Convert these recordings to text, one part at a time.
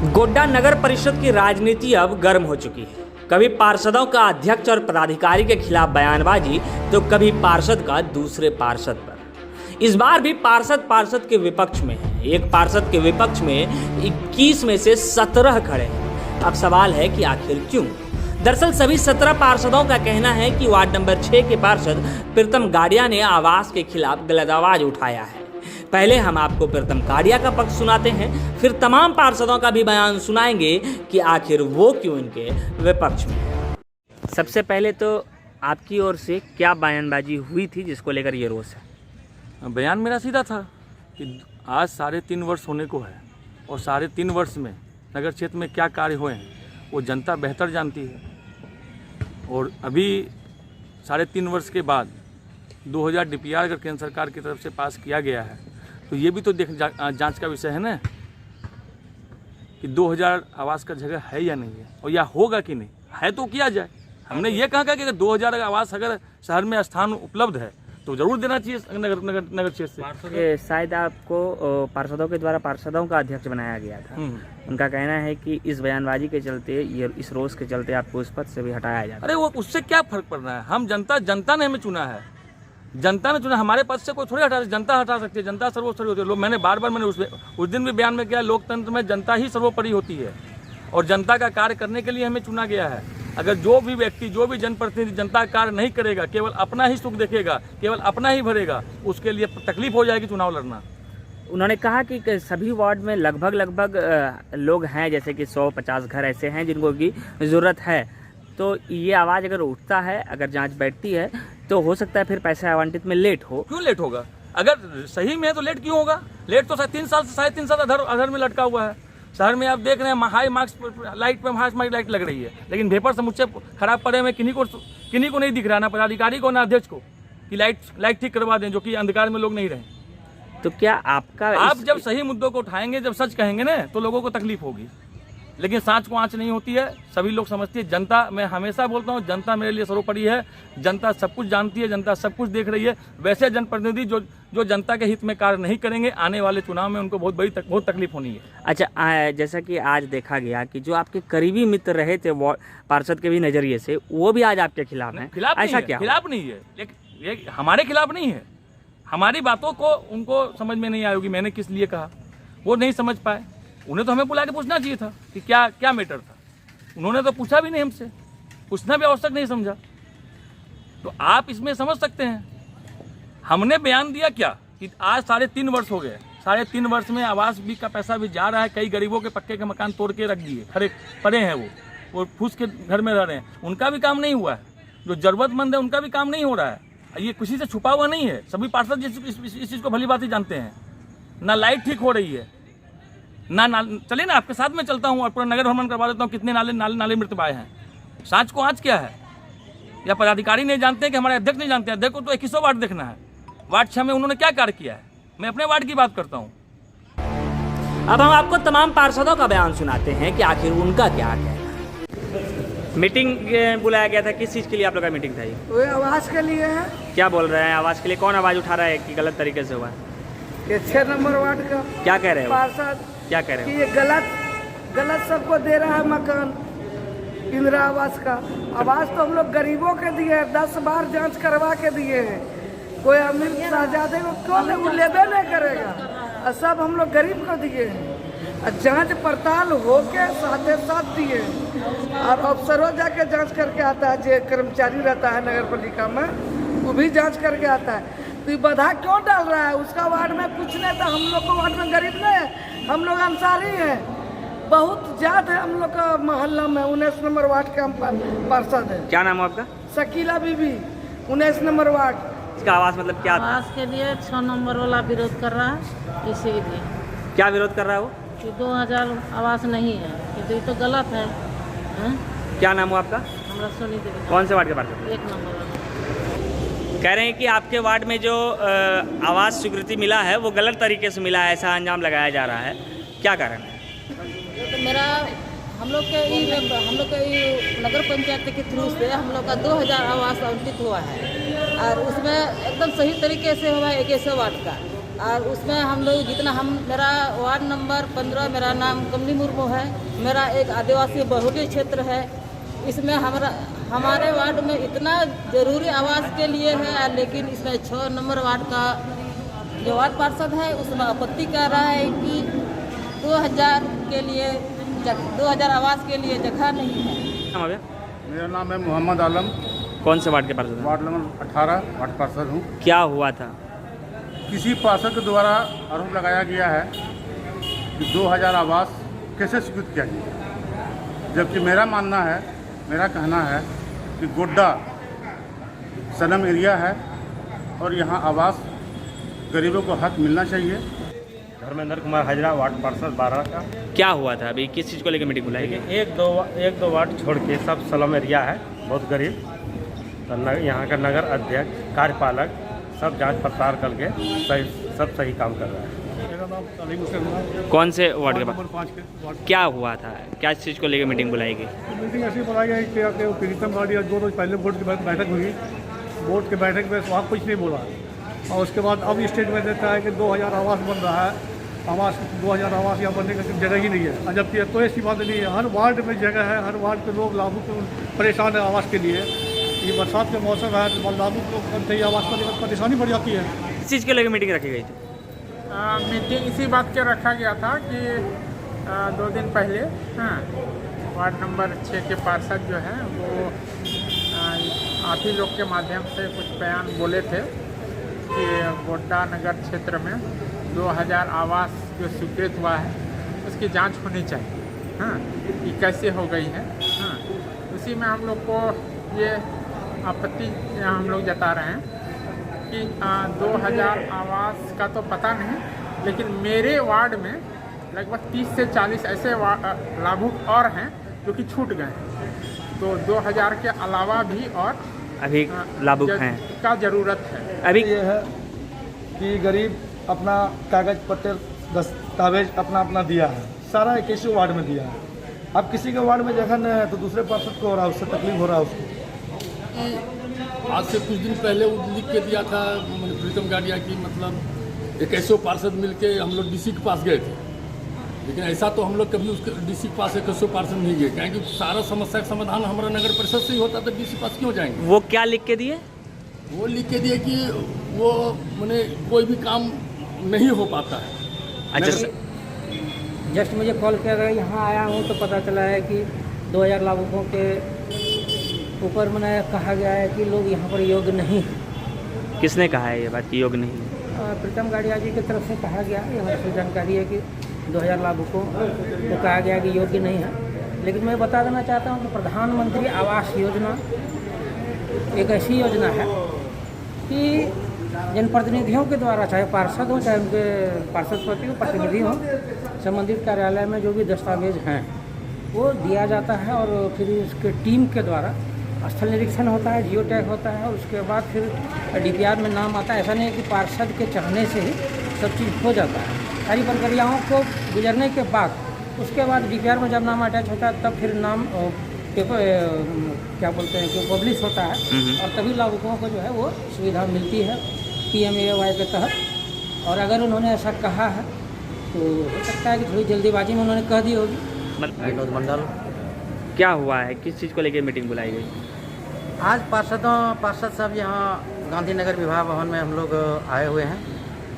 गोड्डा नगर परिषद की राजनीति अब गर्म हो चुकी है। कभी पार्षदों का अध्यक्ष और पदाधिकारी के खिलाफ बयानबाजी तो कभी पार्षद का दूसरे पार्षद पर। इस बार भी पार्षद के विपक्ष में है। एक पार्षद के विपक्ष में 21 में से 17 खड़े हैं। अब सवाल है कि आखिर क्यों? दरअसल सभी 17 पार्षदों का कहना है कि वार्ड नंबर 6 के पार्षद प्रीतम गाड़िया ने आवास के खिलाफ गलत आवाज उठाया है। पहले हम आपको प्रीतम गाड़िया का पक्ष सुनाते हैं, फिर तमाम पार्षदों का भी बयान सुनाएंगे कि आखिर वो क्यों इनके विपक्ष में। सबसे पहले तो आपकी ओर से क्या बयानबाजी हुई थी जिसको लेकर ये रोष है? बयान मेरा सीधा था कि आज 3.5 वर्ष होने को है और 3.5 वर्ष में नगर क्षेत्र में क्या कार्य हुए हैं वो जनता बेहतर जानती है। और अभी 3.5 वर्ष के बाद 2000 DPR अगर केंद्र सरकार की तरफ से पास किया गया है तो ये भी तो जांच का विषय है ना कि 2000 आवास का जगह है या नहीं है, और या होगा कि नहीं है तो किया जाए। हमने ये कहा कि अगर 2000 आवास अगर शहर में स्थान उपलब्ध है तो जरूर देना चाहिए नगर क्षेत्र से। शायद आपको पार्षदों के द्वारा पार्षदों का अध्यक्ष बनाया गया था। उनका कहना है कि इस बयानबाजी के चलते, इस रोष के चलते आपको उस पद से भी हटाया जाता है। अरे वो उससे क्या फर्क पड़ रहा है? हम जनता ने हमें चुना है, जनता ने चुना। हमारे पद से कोई थोड़ी हटा, जनता हटा सकती है। जनता सर्वोपरि होती है। लोग मैंने बार उस दिन भी बयान में किया, लोकतंत्र में जनता ही सर्वोपरि होती है और जनता का कार्य करने के लिए हमें चुना गया है। अगर जो भी व्यक्ति, जो भी जनप्रतिनिधि जनता का कार्य नहीं करेगा, केवल अपना ही सुख देखेगा, केवल अपना ही भरेगा, उसके लिए तकलीफ हो जाएगी चुनाव लड़ना। उन्होंने कहा कि सभी वार्ड में लगभग लोग हैं, जैसे कि 150 घर ऐसे हैं जिनको की ज़रूरत है। तो ये आवाज़ अगर उठता है, अगर जांच बैठती है तो हो सकता है फिर पैसा आवंटित में लेट हो। क्यों लेट होगा? अगर सही में है तो लेट क्यों होगा? लेट तो 3 साल से 3.5 साल अधर में लटका हुआ है। शहर में आप देख रहे हैं हाई मार्क्स लाइट पे हाई लाइट लग रही है, लेकिन वेपर समुच्चय खराब पड़े हुए किन्हीं को नहीं दिख रहा, ना पदाधिकारी को ना अध्यक्ष को, कि लाइट ठीक करवा दें, जो कि अंधकार में लोग नहीं रहे। तो क्या आप जब सही मुद्दों को उठाएंगे, जब सच कहेंगे ना, तो लोगों को तकलीफ होगी। लेकिन सांच को आंच नहीं होती है, सभी लोग समझती है। जनता, मैं हमेशा बोलता हूँ, जनता मेरे लिए सर्वोपरि है। जनता सब कुछ जानती है, जनता सब कुछ देख रही है। वैसे जनप्रतिनिधि जो जनता के हित में कार्य नहीं करेंगे, आने वाले चुनाव में उनको बहुत तकलीफ होनी है। अच्छा, जैसा कि आज देखा गया कि जो आपके करीबी मित्र रहे थे पार्षद के भी नजरिए से, वो भी आज आपके खिलाफ हैं। ऐसा क्या? खिलाफ नहीं है, लेकिन ये हमारे खिलाफ नहीं है। हमारी बातों को उनको समझ में नहीं आई होगी, मैंने किस लिए कहा वो नहीं समझ पाए। उन्हें तो हमें बुला के पूछना चाहिए था कि क्या मैटर था। उन्होंने तो पूछा भी नहीं हमसे, पूछना भी आवश्यक नहीं समझा। तो आप इसमें समझ सकते हैं हमने बयान दिया क्या कि आज 3.5 वर्ष हो गए। 3.5 वर्ष में आवास भी का पैसा भी जा रहा है। कई गरीबों के पक्के के मकान तोड़ के रख दिए, खड़े पड़े हैं, वो फूस के घर में रह रहे हैं, उनका भी काम नहीं हुआ है। जो जरूरतमंद है उनका भी काम नहीं हो रहा है। ये किसी से छुपा हुआ नहीं है। सभी पार्षद इस चीज़ को भली बात ही जानते हैं। ना लाइट ठीक हो रही है, ना चलिए ना आपके साथ में चलता हूँ और पूरा नगर भ्रमण करवा देता हूँ, कितने नाले मृत्यु पाए हैं। सांच को आँच क्या है? या पदाधिकारी नहीं जानते हैं कि हमारे अध्यक्ष नहीं जानते हैं? अध्यक्ष को तो 2100 वार्ड देखना है। वार्ड 6 में उन्होंने क्या कार्य किया है? मैं अपने वार्ड की बात करता हूँ। अब हम आपको तमाम पार्षदों का बयान सुनाते हैं कि आखिर उनका क्या है। मीटिंग बुलाया गया था, किस चीज़ के लिए आप लोग का मीटिंग था? ये आवास के लिए है। क्या बोल रहे हैं आवास के लिए? कौन आवाज़ उठा रहा है कि गलत तरीके से हुआ? ये 6 नंबर वार्ड का क्या कह रहे हैं पार्षद? क्या कह रहे हैं? ये गलत सबको दे रहा है मकान, इंदिरा आवास का। आवास तो हम लोग गरीबों के दिए हैं, 10 बार जांच करवा के दिए हैं। कोई अमीर शहजादे को क्यों लेबे नहीं करेगा? और सब हम लोग गरीब को दिए हैं। और जांच पड़ताल होके साथ दिए हैं। और अफसरों जाके जांच करके आता है, जो कर्मचारी रहता है नगर पालिका में, वो भी जांच करके आता है। तो ये बाधा क्यों डाल रहा है? उसका वार्ड में कुछ नहीं था, हम लोग को वार्ड में गरीब नहीं है, हम लोग अंसारी हैं। बहुत ज्यादा है हम लोग का मोहल्ला में। 19 नंबर वार्ड के हम पार्षद है। क्या नाम है आपका? शकीला बीबी, 19 नंबर वार्ड। इसका आवास मतलब क्या था? आवास के लिए 6 नंबर वाला विरोध कर रहा है। इसीलिए क्या विरोध कर रहा है वो? कि 2000 आवास नहीं है, कि ये तो गलत है। क्या नाम हो आपका? हमरा सोनी देवी। कौन से वार्ड के पार्षद? 1 नंबर वाला। कह रहे हैं कि आपके वार्ड में जो आवास स्वीकृति मिला है वो गलत तरीके से मिला है, ऐसा अंजाम लगाया जा रहा है। क्या कारण है? तो हम लोग के नगर पंचायत के थ्रू से हम लोग का 2000 आवास आवंटित हुआ है और उसमें एकदम सही तरीके से हुआ है 2100 वार्ड का। और उसमें हम लोग जितना मेरा वार्ड नंबर 15, मेरा नाम कमली मुर्मू है। मेरा एक आदिवासी बहुल्य क्षेत्र है। इसमें हमारे वार्ड में इतना ज़रूरी आवास के लिए है, लेकिन इसमें 6 नंबर वार्ड का जो वार्ड पार्षद है उसमें आपत्ति कर रहा है कि 2000 आवास के लिए जगह नहीं है। मेरा नाम है मोहम्मद आलम। कौन से वार्ड के पार्षद हैं? वार्ड नंबर 18 वार्ड पार्षद हूँ। क्या हुआ था? किसी पार्षद के द्वारा आरोप लगाया गया है कि 2000 आवास कैसे स्वीकृत किया गया, जबकि मेरा मानना है, मेरा कहना है कि गोड्डा सनम एरिया है और यहाँ आवास गरीबों को हक मिलना चाहिए। धर्मेंद्र कुमार हाजरा, वार्ड पार्षद 12 का। क्या हुआ था? अभी किस चीज़ को लेकर मीटिंग बुलाई गई? एक दो वार्ड छोड़ के सब स्लम एरिया है, बहुत गरीब। तो यहाँ का नगर अध्यक्ष, कार्यपालक सब जांच पड़ताल करके सही काम कर रहा है। मेरा नाम अली मुसलमान, कौन से वार्ड के नंबर 5 के वार्ड। क्या हुआ था? क्या चीज़ को लेकर मीटिंग बुलाई गई? मीटिंग ऐसी बुलाई गई कि प्रीतम गाड़ी 2 रोज पहले बोर्ड की बैठक हुई। बोर्ड की बैठक में वहाँ कुछ नहीं बोला और उसके बाद अब स्टेटमेंट देता है कि 2000 आवास बन रहा है। 2000 आवास यहाँ बनने की जगह ही नहीं है। जबकि कोई ऐसी बात नहीं है, हर वार्ड में जगह है, हर वार्ड के लोग लागू परेशान है आवास के लिए। ये बरसात के मौसम है तो लागू को बनते ही आवास पर परेशानी बढ़ जाती है। किस चीज़ को लेकर मीटिंग रखी गई थी? मीटिंग इसी बात के रखा गया था कि 2 दिन पहले वार्ड नंबर 6 के पार्षद जो हैं वो आप ही लोग के माध्यम से कुछ बयान बोले थे कि गोड्डा नगर क्षेत्र में 2000 आवास जो स्वीकृत हुआ है उसकी जांच होनी चाहिए। कि कैसे हो गई है। उसी में हम लोग को ये आपत्ति हम लोग जता रहे हैं कि 2000 आवास का तो पता नहीं, लेकिन मेरे वार्ड में लगभग 30 से 40 ऐसे लाभुक और हैं जो कि छूट गए हैं। तो 2000 के अलावा भी और अभी लाभुक हैं का ज़रूरत है। अभी ये है कि गरीब अपना कागज पत्र दस्तावेज अपना दिया है, सारा 21 वार्ड में दिया है। अब किसी के वार्ड में जगह नहीं है तो दूसरे पार्षद को हो रहा है, उससे तकलीफ हो रहा है उसको। आज से कुछ दिन पहले वो लिख के दिया था प्रीतम गाड़िया की, मतलब 21 पार्षद मिलके हम लोग डीसी के पास गए थे, लेकिन ऐसा तो हम लोग कभी उसके डीसी के पास 21 पार्षद नहीं गए, क्योंकि सारा समस्या का समाधान हमारा नगर परिषद से ही होता तो डीसी पास क्यों जाएंगे। वो क्या लिख के दिए? वो लिख के दिए कि वो मैंने कोई भी काम नहीं हो पाता है। अच्छा, जस्ट मुझे कॉल किया गया, यहाँ आया हूँ तो पता चला है कि 2000 लाभुकों के ऊपर मैंने कहा गया है कि लोग यहाँ पर योग्य नहीं है। किसने कहा है ये बात कि योग्य नहीं है? प्रीतम गाड़िया जी की तरफ से कहा गया है। हमारे से जानकारी है कि 2000 लाभुकों को कहा गया कि योग्य नहीं है। लेकिन मैं बता देना चाहता हूँ कि प्रधानमंत्री आवास योजना एक ऐसी योजना है कि जनप्रतिनिधियों के द्वारा, चाहे पार्षद हो चाहे उनके पार्षद पति हो, प्रतिनिधि हो, संबंधित कार्यालय में जो भी दस्तावेज हैं वो दिया जाता है और फिर उसके टीम के द्वारा स्थल निरीक्षण होता है, जियो टैग होता है और उसके बाद फिर डीपीआर में नाम आता है। ऐसा नहीं है कि पार्षद के चाहने से ही सब चीज़ हो जाता है। सारी प्रक्रियाओं को गुजरने के बाद उसके बाद डीपीआर में जब नाम अटैच होता है तब फिर नाम पेपर क्या बोलते हैं कि पब्लिश होता है और तभी लाभुकों को जो है वो सुविधा मिलती है PMAY के तहत। और अगर उन्होंने ऐसा कहा है तो हो सकता है कि थोड़ी जल्दीबाजी में उन्होंने कह दी होगी। विनोद मंडल। क्या हुआ है? किस चीज़ को लेकर मीटिंग बुलाई गई? आज पार्षद साहब यहाँ गांधीनगर विवाह भवन में हम लोग आए हुए हैं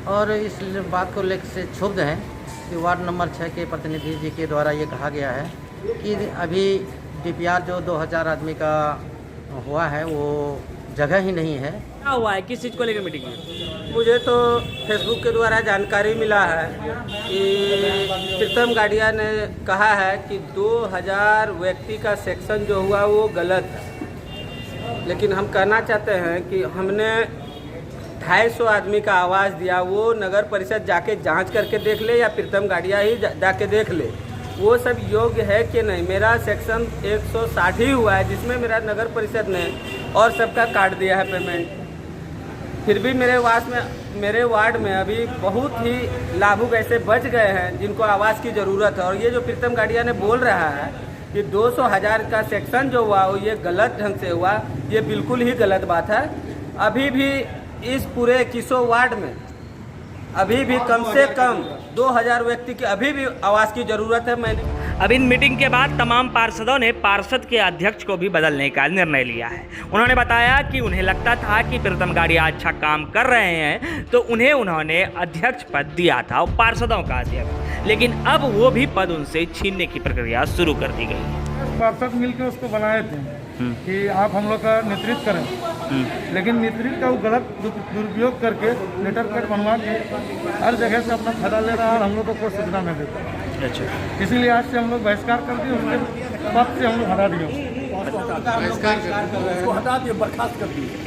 और इस बात को लेकर से क्षुब्ध हैं कि वार्ड नंबर 6 के प्रतिनिधि जी के द्वारा ये कहा गया है कि अभी DPR जो 2000 आदमी का हुआ है वो जगह ही नहीं है। क्या हुआ है? किस चीज़ को लेकर मीटिंग हुई? मुझे तो फेसबुक के द्वारा जानकारी मिला है कि प्रीतम गाड़िया ने कहा है कि 2000 व्यक्ति का सेक्शन जो हुआ वो गलत है। लेकिन हम कहना चाहते हैं कि हमने 250 आदमी का आवाज़ दिया, वो नगर परिषद जाके जांच करके देख ले या प्रीतम गाड़िया ही जाके देख ले वो सब योग्य है कि नहीं। मेरा सेक्शन 160 ही हुआ है जिसमें मेरा नगर परिषद ने और सबका काट दिया है पेमेंट। फिर भी मेरे वार्ड में अभी बहुत ही लाभुक ऐसे बच गए हैं जिनको आवास की ज़रूरत है। और ये जो प्रीतम गाड़िया ने बोल रहा है कि 200,000 का सेक्शन जो हुआ वो ये गलत ढंग से हुआ, ये बिल्कुल ही गलत बात है। अभी भी इस पूरे 21 वार्ड में अभी भी कम से कम 2000 व्यक्ति की अभी भी आवास की ज़रूरत है। मैंने अब इन मीटिंग के बाद तमाम पार्षदों ने पार्षद के अध्यक्ष को भी बदलने का निर्णय लिया है। उन्होंने बताया कि उन्हें लगता था कि प्रीतम गाड़िया अच्छा काम कर रहे हैं तो उन्होंने अध्यक्ष पद दिया था, पार्षदों का अध्यक्ष, लेकिन अब वो भी पद उनसे छीनने की प्रक्रिया शुरू कर दी गई है। पार्षद मिलकर उसको बनाए थे कि आप हम लोग का नेतृत्व करें, लेकिन नेतृत्व का वो गलत दुरुपयोग करके लेटर पैड बनवा के हर जगह से अपना फायदा ले रहा है और हम लोग को कोई सूचना नहीं देता। अच्छा, इसीलिए आज से हम लोग बहिष्कार कर दिए, उसके बाद से हम लोग हटा दिए, बहिष्कार उसको हटा दिए, बर्खास्त कर दिए।